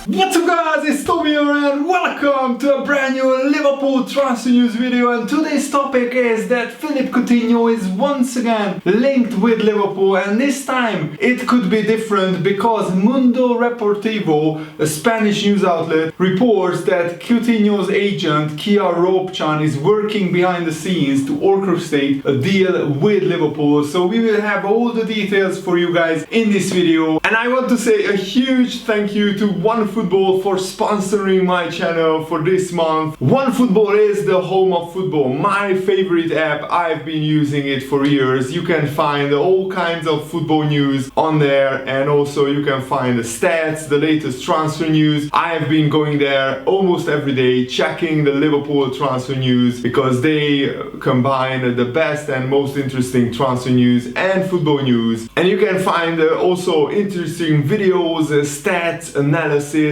What's up guys, it's Tommy here and welcome to a brand new Liverpool transfer news video, and today's topic is that Philippe Coutinho is once again linked with Liverpool, and this time it could be different because Mundo Deportivo, a Spanish news outlet, reports that Coutinho's agent Kia Ropchan is working behind the scenes to orchestrate a deal with Liverpool. So we will have all the details for you guys in this video, and I want to say a huge thank you to OneFootball for sponsoring my channel for this month. OneFootball is the home of football, my favorite app. I've been using it for years. You can find all kinds of football news on there, and also you can find the stats, the latest transfer news. I've been going there almost every day checking the Liverpool transfer news because they combine the best and most interesting transfer news and football news. And you can find also interesting videos, stats, analysis,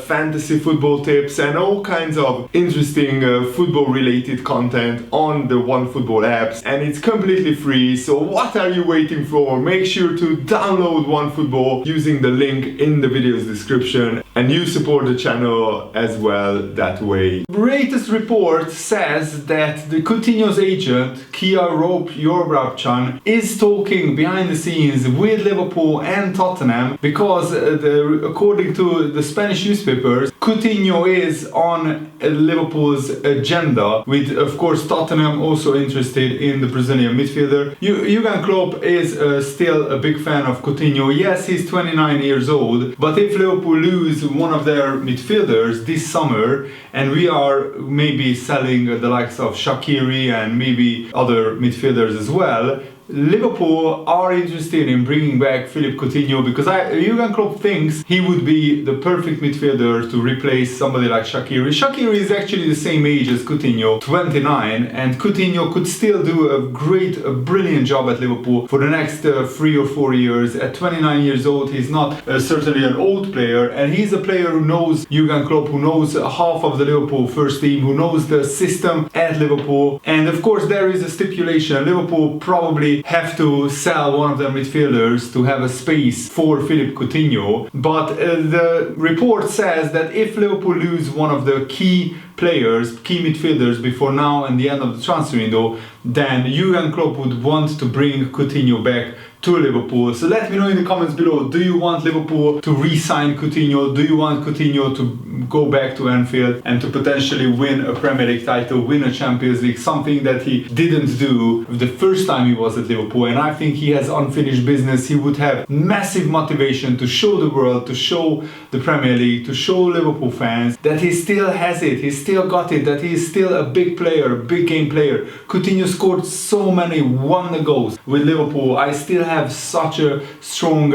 fantasy football tips, and all kinds of interesting football related content on the OneFootball apps, and it's completely free. So what are you waiting for? Make sure to download OneFootball using the link in the video's description, and you support the channel as well that way. The latest report says that the Coutinho's agent Kia Ropchan is talking behind the scenes with Liverpool and Tottenham because according to the Spanish newspapers, Coutinho is on Liverpool's agenda, with of course Tottenham also interested in the Brazilian midfielder. Jurgen Klopp is still a big fan of Coutinho. Yes, he's 29 years old, but if Liverpool lose one of their midfielders this summer, and we are maybe selling the likes of Shaqiri and maybe other midfielders as well, Liverpool are interested in bringing back Philippe Coutinho because Jurgen Klopp thinks he would be the perfect midfielder to replace somebody like Shaqiri. Shaqiri is actually the same age as Coutinho, 29, and Coutinho could still do a brilliant job at Liverpool for the next 3 or 4 years. At 29 years old, he's not certainly an old player, and he's a player who knows Jurgen Klopp, who knows half of the Liverpool first team, who knows the system at Liverpool. And of course there is a stipulation: Liverpool probably have to sell one of their midfielders to have a space for Philippe Coutinho. But the report says that if Liverpool lose one of the key midfielders before now and the end of the transfer window, then Jurgen Klopp would want to bring Coutinho back to Liverpool. So let me know in the comments below, do you want Liverpool to re-sign Coutinho? Do you want Coutinho to go back to Anfield and to potentially win a Premier League title, win a Champions League, something that he didn't do the first time he was at Liverpool? And I think he has unfinished business. He would have massive motivation to show the world, to show the Premier League, to show Liverpool fans that he still has it, he still got it, that he is still a big player, a big game player. Coutinho scored so many wonder goals with Liverpool. I still have such a strong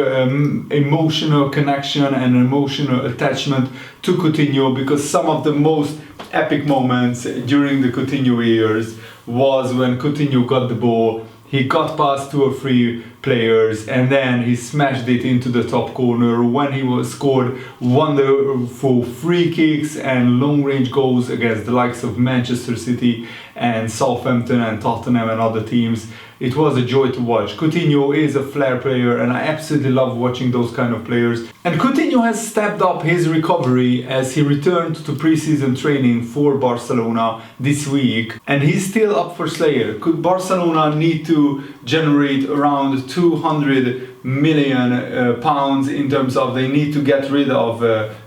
emotional connection and emotional attachment to Coutinho, because some of the most epic moments during the Coutinho years was when Coutinho got the ball, he got past 2 or 3 players, and then he smashed it into the top corner, when he scored wonderful free kicks and long range goals against the likes of Manchester City and Southampton and Tottenham and other teams. It was a joy to watch. Coutinho is a flair player, and I absolutely love watching those kind of players. And Coutinho has stepped up his recovery as he returned to pre-season training for Barcelona this week, and he's still up for Slayer. Could Barcelona need to generate around 200 million pounds in terms of they need to get rid of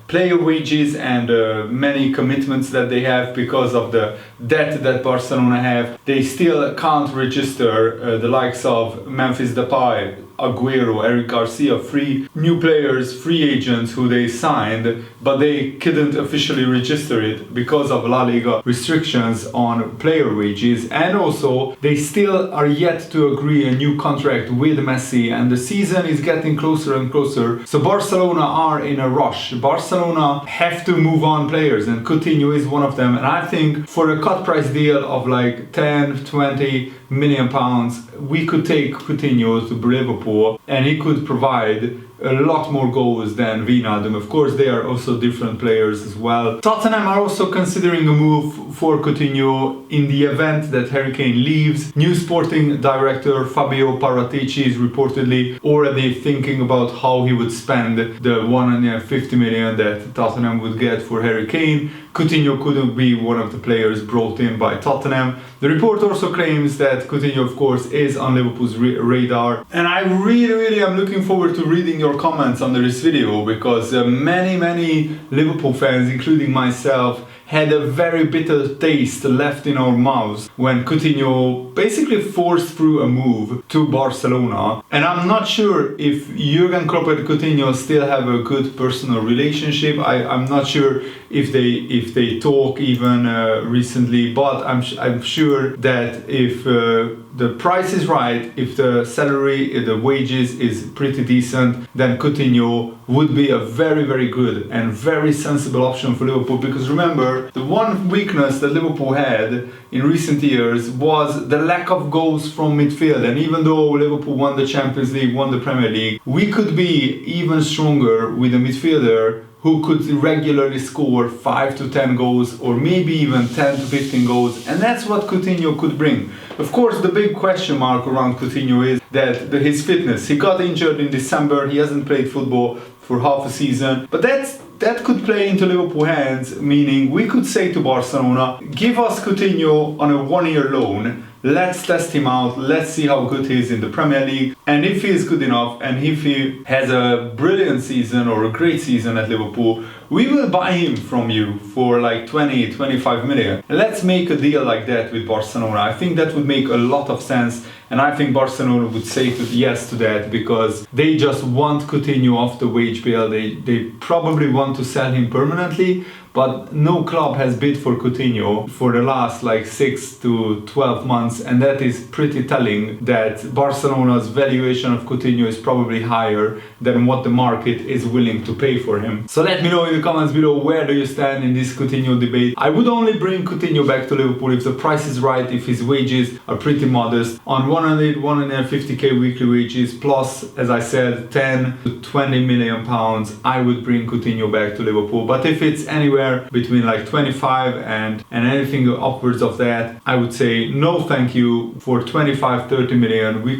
player wages and many commitments that they have because of the debt that Barcelona have. They still can't register the likes of Memphis Depay, Aguero, Eric Garcia, 3 new players, free agents who they signed, but they couldn't officially register it because of La Liga restrictions on player wages. And also they still are yet to agree a new contract with Messi, and the season is getting closer and closer. So Barcelona are in a rush. Barcelona have to move on players, and Coutinho is one of them. And I think for a cut price deal of like 10-20 million pounds, we could take Coutinho to Liverpool and he could provide a lot more goals than Wijnaldum. Of course, they are also different players as well. Tottenham are also considering a move for Coutinho in the event that Harry Kane leaves. New sporting director Fabio Paratici is reportedly already thinking about how he would spend the 150 million that Tottenham would get for Harry Kane. Coutinho couldn't be one of the players brought in by Tottenham. The report also claims that Coutinho, of course, is on Liverpool's radar. And I really am looking forward to reading your comments under this video, because many Liverpool fans, including myself, had a very bitter taste left in our mouths when Coutinho basically forced through a move to Barcelona. And I'm not sure if Jurgen Klopp and Coutinho still have a good personal relationship. I'm not sure if they talk even recently, but I'm sure that if the price is right, if the salary, the wages is pretty decent, then Coutinho would be a very good and very sensible option for Liverpool. Because remember, the one weakness that Liverpool had in recent years was the lack of goals from midfield. And even though Liverpool won the Champions League, won the Premier League, we could be even stronger with a midfielder who could regularly score 5 to 10 goals, or maybe even 10 to 15 goals, and that's what Coutinho could bring. Of course, the big question mark around Coutinho is that his fitness. He got injured in December, he hasn't played football for half a season, but that could play into Liverpool hands, meaning we could say to Barcelona, give us Coutinho on a 1-year loan, let's test him out, let's see how good he is in the Premier League, and if he is good enough, and if he has a brilliant season or a great season at Liverpool, we will buy him from you for like 20-25 million. Let's make a deal like that with Barcelona. I think that would make a lot of sense, and I think Barcelona would say yes to that, because they just want Coutinho off the wage bill. They probably want to sell him permanently, but no club has bid for Coutinho for the last like 6 to 12 months, and that is pretty telling that Barcelona's valuation of Coutinho is probably higher than what the market is willing to pay for him. So let me know in the comments below, where do you stand in this Coutinho debate? I would only bring Coutinho back to Liverpool if the price is right, if his wages are pretty modest, on 150k weekly wages, plus, as I said, 10 to 20 million pounds, I would bring Coutinho back to Liverpool. But if it's anywhere between like 25 and anything upwards of that, I would say no thank you. For 25-30 million we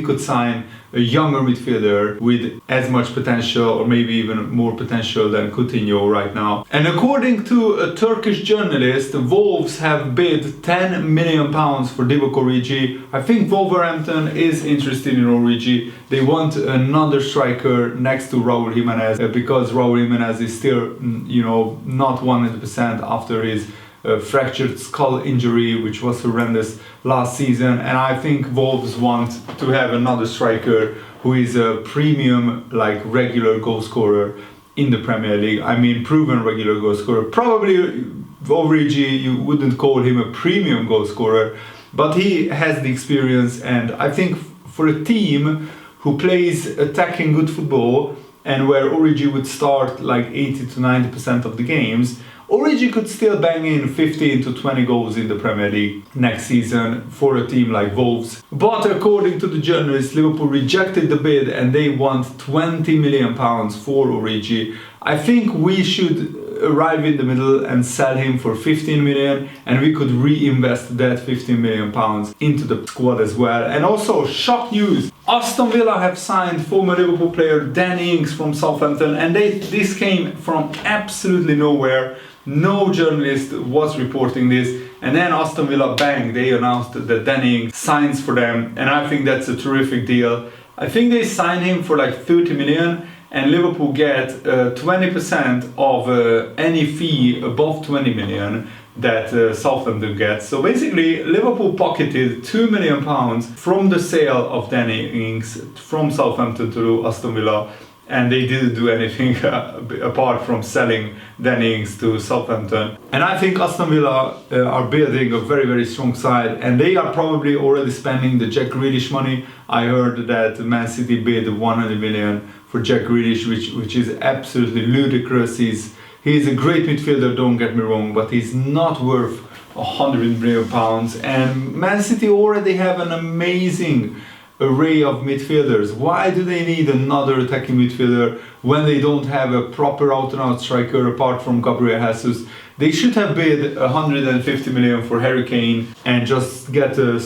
could sign a younger midfielder with as much potential, or maybe even more potential than Coutinho right now. And according to a Turkish journalist, Wolves have bid 10 million pounds for Divock Origi. I think Wolverhampton is interested in Origi. They want another striker next to Raúl Jiménez, because Raúl Jiménez is still, not 100% after his fractured skull injury, which was horrendous last season. And I think Wolves want to have another striker who is a premium, like regular goal scorer in the Premier League. I mean, proven regular goal scorer. Probably Origi, you wouldn't call him a premium goal scorer, but he has the experience. And I think for a team who plays attacking good football, and where Origi would start like 80 to 90% of the games, Origi could still bang in 15 to 20 goals in the Premier League next season for a team like Wolves. But according to the journalist, Liverpool rejected the bid and they want 20 million pounds for Origi. I think we should arrive in the middle and sell him for 15 million, and we could reinvest that 15 million pounds into the squad as well. And also, shock news, Aston Villa have signed former Liverpool player Danny Ings from Southampton, and this came from absolutely nowhere. No journalist was reporting this, and then Aston Villa, bang, they announced that Danny Ings signs for them, and I think that's a terrific deal. I think they signed him for like 30 million, and Liverpool get 20% of any fee above 20 million that Southampton gets. So basically, Liverpool pocketed 2 million pounds from the sale of Danny Ings from Southampton to Aston Villa, and they didn't do anything apart from selling Danny Ings to Southampton. And I think Aston Villa are building a very, very strong side, and they are probably already spending the Jack Grealish money. I heard that Man City bid 100 million for Jack Grealish, which is absolutely ludicrous. He's a great midfielder, don't get me wrong, but he's not worth 100 million pounds. And Man City already have an amazing array of midfielders. Why do they need another attacking midfielder when they don't have a proper out-and-out striker apart from Gabriel Jesus? They should have bid 150 million for Harry Kane and just get a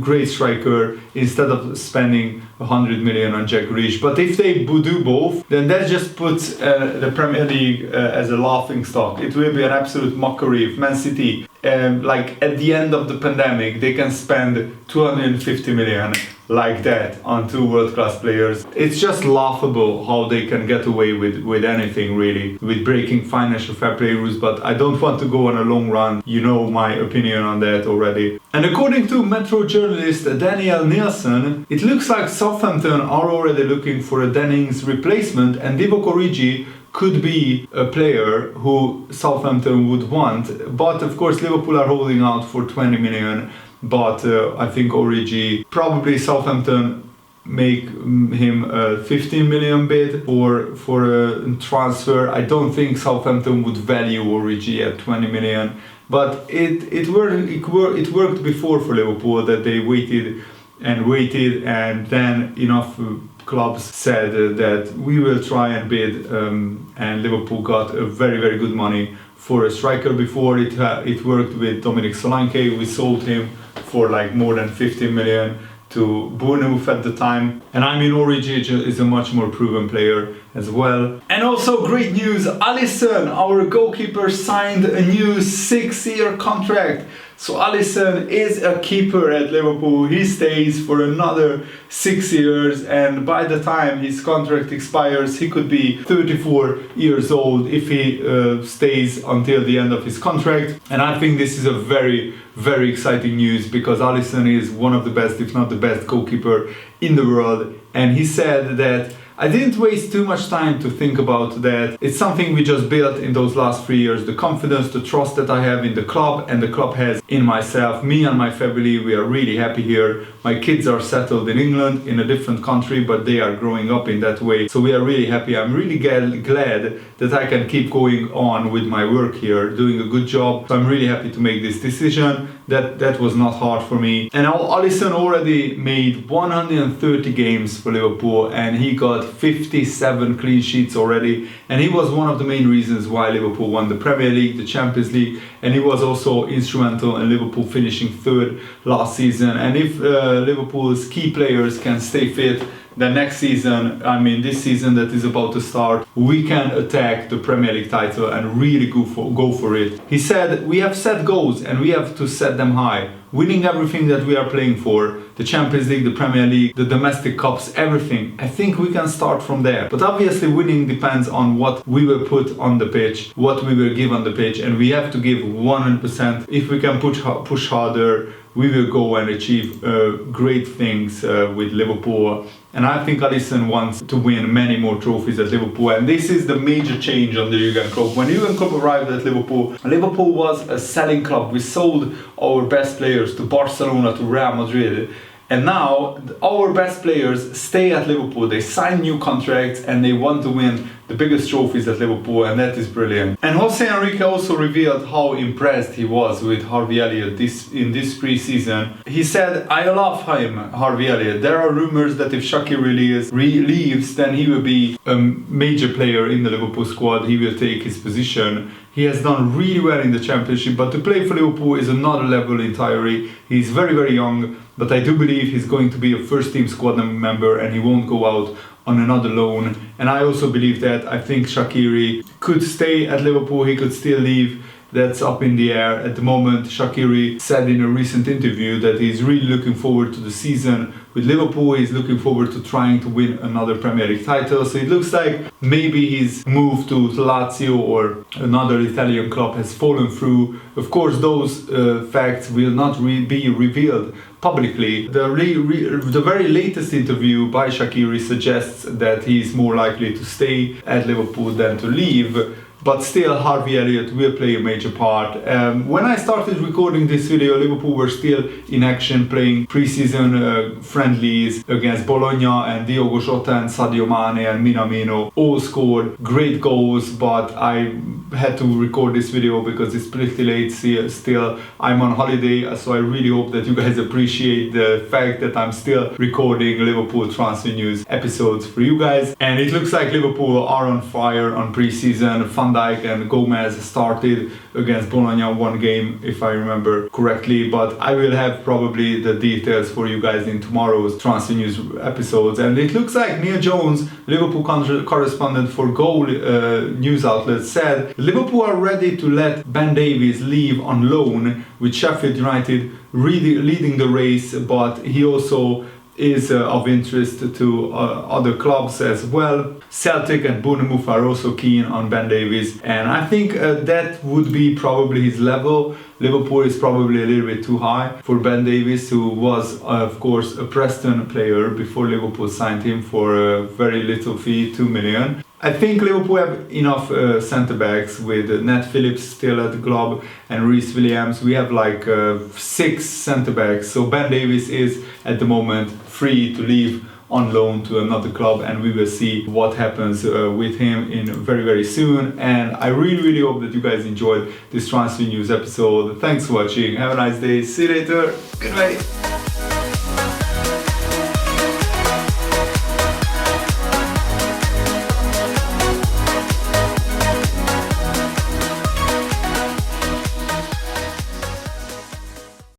great striker instead of spending 100 million on Jack Grealish. But if they do both, then that just puts the Premier League as a laughing stock. It will be an absolute mockery if Man City, like at the end of the pandemic, they can spend 250 million like that on two world-class players. It's just laughable how they can get away with anything, really, with breaking financial fair play rules. But I don't want to go on a long run. You know my opinion on that already. And according to Metro journalist Daniel Nielsen, it looks like Southampton are already looking for a Dennings replacement, and Divock Origi could be a player who Southampton would want. But of course Liverpool are holding out for 20 million. But I think Origi, probably Southampton make him a 15 million bid for a transfer. I don't think Southampton would value Origi at 20 million. But it worked before for Liverpool, that they waited, and then enough clubs said that we will try and bid, and Liverpool got a very, very good money for a striker. Before it worked with Dominic Solanke. We sold him for like more than 15 million to Bournemouth at the time. And I mean, Origi is a much more proven player as well. And also great news, Alisson, our goalkeeper, signed a new 6-year contract. So Alisson is a keeper at Liverpool. He stays for another 6 years, and by the time his contract expires, he could be 34 years old if he stays until the end of his contract. And I think this is a very, very exciting news, because Alisson is one of the best, if not the best, goalkeeper in the world. And he said that I didn't waste too much time to think about that. It's something we just built in those last 3 years. The confidence, the trust that I have in the club, and the club has in myself. Me and my family, we are really happy here. My kids are settled in England, in a different country, but they are growing up in that way. So we are really happy. I'm really glad that I can keep going on with my work here, doing a good job. So I'm really happy to make this decision. That was not hard for me. And Alisson already made 130 games for Liverpool, and he got 57 clean sheets already. And he was one of the main reasons why Liverpool won the Premier League, the Champions League, and he was also instrumental in Liverpool finishing third last season. And if Liverpool's key players can stay fit, the next season, I mean this season that is about to start, we can attack the Premier League title and really go for it. He said, we have set goals and we have to set them high. Winning everything that we are playing for, the Champions League, the Premier League, the domestic cups, everything. I think we can start from there. But obviously winning depends on what we will put on the pitch, what we will give on the pitch, and we have to give 100%. If we can push harder, we will go and achieve great things with Liverpool. And I think Alisson wants to win many more trophies at Liverpool. And this is the major change under Jurgen Klopp. When Jurgen Klopp arrived at Liverpool, Liverpool was a selling club. We sold our best players to Barcelona, to Real Madrid. And now our best players stay at Liverpool. They sign new contracts and they want to win the biggest trophies at Liverpool, and that is brilliant. And Jose Enrique also revealed how impressed he was with Harvey Elliott in this pre-season. He said, I love him, Harvey Elliott. There are rumors that if Shaqiri leaves, then he will be a major player in the Liverpool squad. He will take his position. He has done really well in the Championship, but to play for Liverpool is another level entirely. He's very, very young, but I do believe he's going to be a first-team squad member and he won't go out on another loan. And I also believe that. I think Shaqiri could stay at Liverpool, he could still leave. That's up in the air at the moment. Shaqiri said in a recent interview that he's really looking forward to the season with Liverpool. He's looking forward to trying to win another Premier League title. So it looks like maybe his move to Lazio or another Italian club has fallen through. Of course, those facts will not be revealed publicly. The very latest interview by Shaqiri suggests that he's more likely to stay at Liverpool than to leave. but still Harvey Elliott will play a major part. When I started recording this video, Liverpool were still in action, playing pre-season friendlies against Bologna, and Diogo Jota and Sadio Mane and Minamino all scored great goals, but I had to record this video because it's pretty late still. I'm on holiday, so I really hope that you guys appreciate the fact that I'm still recording Liverpool transfer news episodes for you guys. And it looks like Liverpool are on fire on pre-season. Van Dijk and Gomez started against Bologna one game, if I remember correctly, but I will have probably the details for you guys in tomorrow's transfer news episodes. And it looks like Neil Jones, Liverpool correspondent for Goal news outlet, said Liverpool are ready to let Ben Davies leave on loan, with Sheffield United leading the race, but he also is of interest to other clubs as well. Celtic and Bournemouth are also keen on Ben Davies, and I think that would be probably his level. Liverpool is probably a little bit too high for Ben Davies, who was of course a Preston player before Liverpool signed him for a very little fee, 2 million. I think Liverpool have enough centre-backs with Nat Phillips still at the club and Reece Williams. We have like 6 centre-backs, so Ben Davies is at the moment free to leave on loan to another club, and we will see what happens with him in very soon. And I really hope that you guys enjoyed this transfer news episode. Thanks for watching, have a nice day, see you later, goodbye.